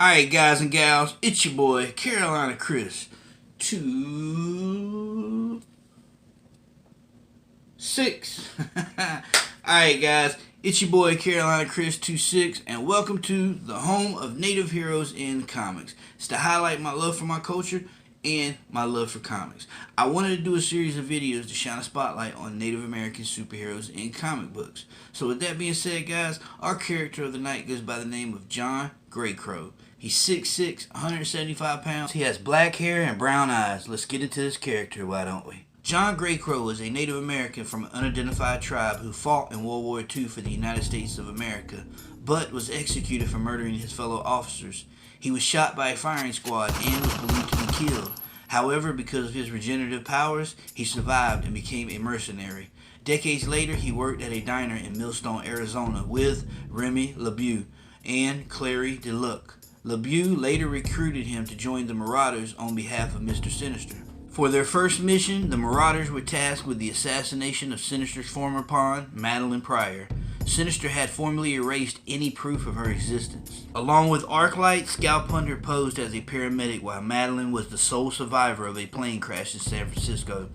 Alright, guys and gals, it's your boy, Carolina Chris. 26. Alright, guys, it's your boy, Carolina Chris 26, and welcome to the home of Native heroes in comics. It's to highlight my love for my culture and my love for comics. I wanted to do a series of videos to shine a spotlight on Native American superheroes in comic books. So with that being said, guys, our character of the night goes by the name of John GreyCrow. He's 6'6", 175 pounds. He has black hair and brown eyes. Let's get into this character, why don't we? John GreyCrow was a Native American from an unidentified tribe who fought in World War II for the United States of America, but was executed for murdering his fellow officers. He was shot by a firing squad and was believed to be killed. However, because of his regenerative powers, he survived and became a mercenary. Decades later, he worked at a diner in Millstone, Arizona with Remy LeBeau and Clary DeLuc. LeBeau later recruited him to join the Marauders on behalf of Mr. Sinister. For their first mission, the Marauders were tasked with the assassination of Sinister's former pawn, Madeline Pryor. Sinister had formally erased any proof of her existence. Along with Arclight, ScalpHunter posed as a paramedic while Madeline was the sole survivor of a plane crash in San Francisco.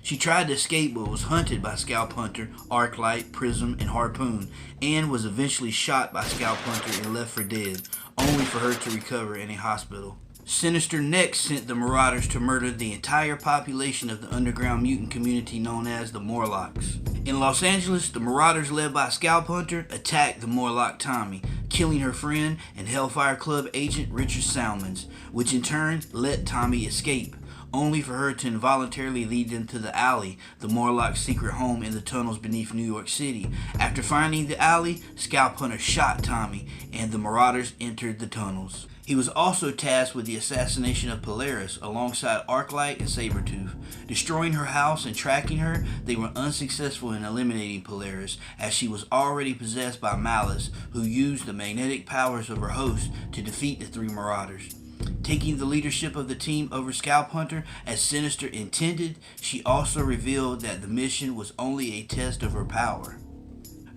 She tried to escape but was hunted by ScalpHunter, Arclight, Prism, and Harpoon, and was eventually shot by ScalpHunter and left for dead, only for her to recover in a hospital. Sinister next sent the Marauders to murder the entire population of the underground mutant community known as the Morlocks. In Los Angeles, the Marauders led by ScalpHunter attacked the Morlock Tommy, killing her friend and Hellfire Club agent Richard Salmons, which in turn let Tommy escape, only for her to involuntarily lead them to the alley, the Morlock's secret home in the tunnels beneath New York City. After finding the alley, ScalpHunter shot Tommy, and the Marauders entered the tunnels. He was also tasked with the assassination of Polaris alongside Arclight and Sabretooth. Destroying her house and tracking her, they were unsuccessful in eliminating Polaris, as she was already possessed by Malice, who used the magnetic powers of her host to defeat the three Marauders. Taking the leadership of the team over ScalpHunter as Sinister intended, she also revealed that the mission was only a test of her power.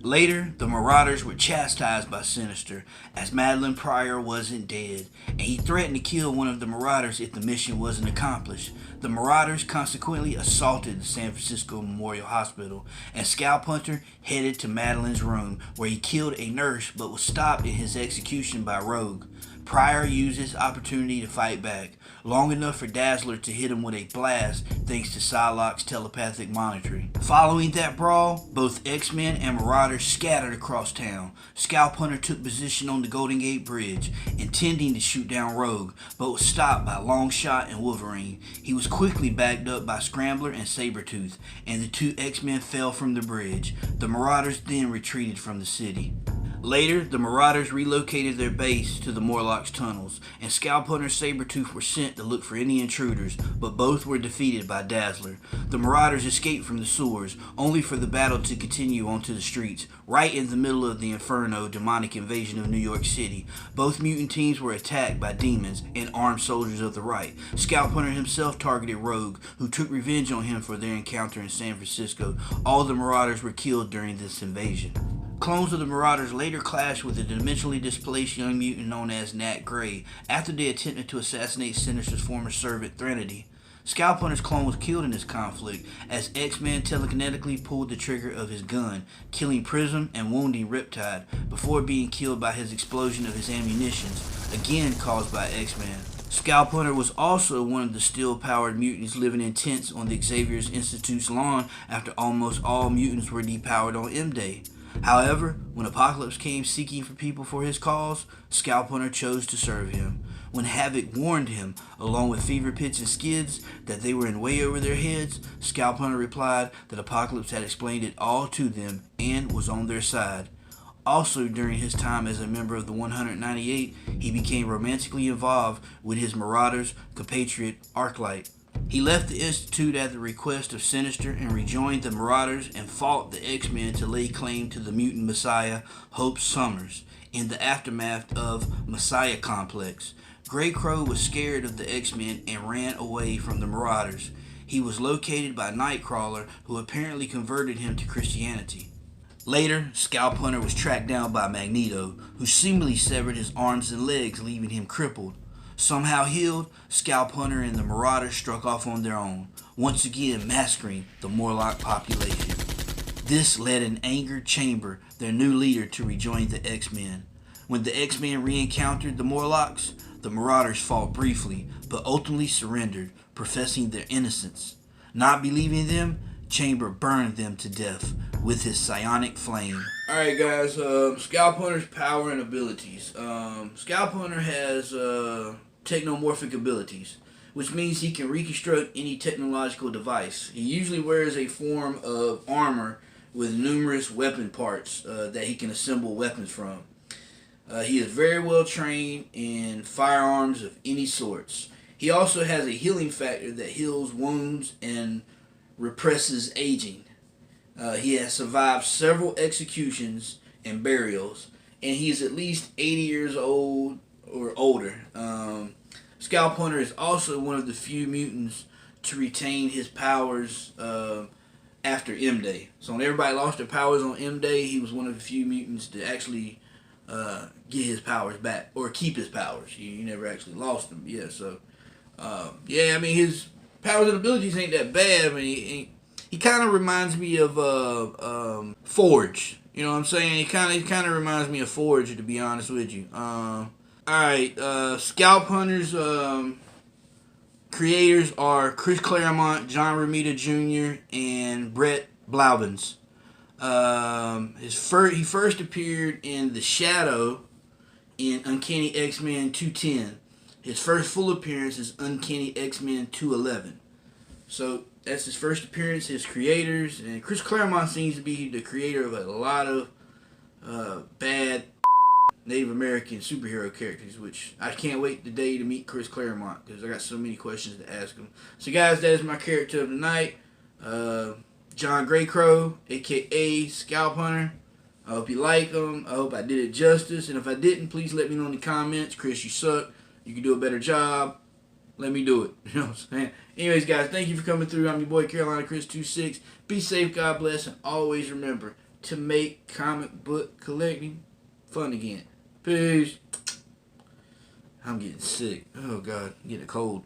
Later, the Marauders were chastised by Sinister, as Madeline Pryor wasn't dead, and he threatened to kill one of the Marauders if the mission wasn't accomplished. The Marauders consequently assaulted the San Francisco Memorial Hospital, and ScalpHunter headed to Madeline's room, where he killed a nurse but was stopped in his execution by Rogue. Pryor used this opportunity to fight back, long enough for Dazzler to hit him with a blast thanks to Psylocke's telepathic monitoring. Following that brawl, both X-Men and Marauders scattered across town. ScalpHunter took position on the Golden Gate Bridge, intending to shoot down Rogue, but was stopped by Longshot and Wolverine. He was quickly backed up by Scrambler and Sabretooth, and the two X-Men fell from the bridge. The Marauders then retreated from the city. Later, the Marauders relocated their base to the Morlock's tunnels, and ScalpHunter and Sabretooth were sent to look for any intruders, but both were defeated by Dazzler. The Marauders escaped from the sewers, only for the battle to continue onto the streets, right in the middle of the Inferno demonic invasion of New York City. Both mutant teams were attacked by demons and armed soldiers of the right. ScalpHunter himself targeted Rogue, who took revenge on him for their encounter in San Francisco. All the Marauders were killed during this invasion. Clones of the Marauders later clashed with a dimensionally displaced young mutant known as Nat Grey after they attempted to assassinate Sinister's former servant Threnody. ScalpHunter's clone was killed in this conflict as X-Men telekinetically pulled the trigger of his gun, killing Prism and wounding Riptide before being killed by his explosion of his ammunitions, again caused by X-Men. ScalpHunter was also one of the steel-powered mutants living in tents on the Xavier Institute's lawn after almost all mutants were depowered on M-Day. However, when Apocalypse came seeking for people for his cause, ScalpHunter chose to serve him. When Havoc warned him, along with Fever Pitch and Skids, that they were in way over their heads, ScalpHunter replied that Apocalypse had explained it all to them and was on their side. Also, during his time as a member of the 198, he became romantically involved with his Marauders compatriot Arclight. He left the Institute at the request of Sinister and rejoined the Marauders and fought the X-Men to lay claim to the mutant messiah Hope Summers in the aftermath of Messiah Complex. GreyCrow was scared of the X-Men and ran away from the Marauders. He was located by Nightcrawler, who apparently converted him to Christianity. Later, ScalpHunter was tracked down by Magneto, who seemingly severed his arms and legs, leaving him crippled. Somehow healed, ScalpHunter and the Marauders struck off on their own, once again massacring the Morlock population. This led an angered Chamber, their new leader, to rejoin the X-Men. When the X-Men re-encountered the Morlocks, the Marauders fought briefly, but ultimately surrendered, professing their innocence. Not believing them, Chamber burned them to death with his psionic flame. Alright guys, ScalpHunter's power and abilities. ScalpHunter has technomorphic abilities, which means he can reconstruct any technological device. He usually wears a form of armor with numerous weapon parts that he can assemble weapons from. He is very well trained in firearms of any sorts. He also has a healing factor that heals wounds and represses aging. He has survived several executions and burials, and he is at least 80 years old or older. ScalpHunter is also one of the few mutants to retain his powers after M-Day. So when everybody lost their powers on M-Day, he was one of the few mutants to actually get his powers back, or keep his powers. He never actually lost them. Yeah, so yeah, I mean, his powers and abilities ain't that bad. I mean, he kind of reminds me of Forge. You know what I'm saying? He kind of reminds me of Forge, to be honest with you. All right, ScalpHunter's creators are Chris Claremont, John Romita Jr., and Brett Blauvins. He first appeared in The Shadow in Uncanny X-Men 210. His first full appearance is Uncanny X-Men 211. So that's his first appearance. His creators, and Chris Claremont seems to be the creator of a lot of bad Native American superhero characters, which I can't wait the day to meet Chris Claremont because I got so many questions to ask him. So guys, that is my character of the night. John GreyCrow, aka ScalpHunter. I hope you like him. I hope I did it justice. And if I didn't, please let me know in the comments. Chris, you suck. You can do a better job. Let me do it. You know what I'm saying? Anyways, guys, thank you for coming through. I'm your boy, Carolina Chris 26. Be safe, God bless, and always remember to make comic book collecting fun again. Peace. I'm getting sick. Oh, God. I'm getting a cold.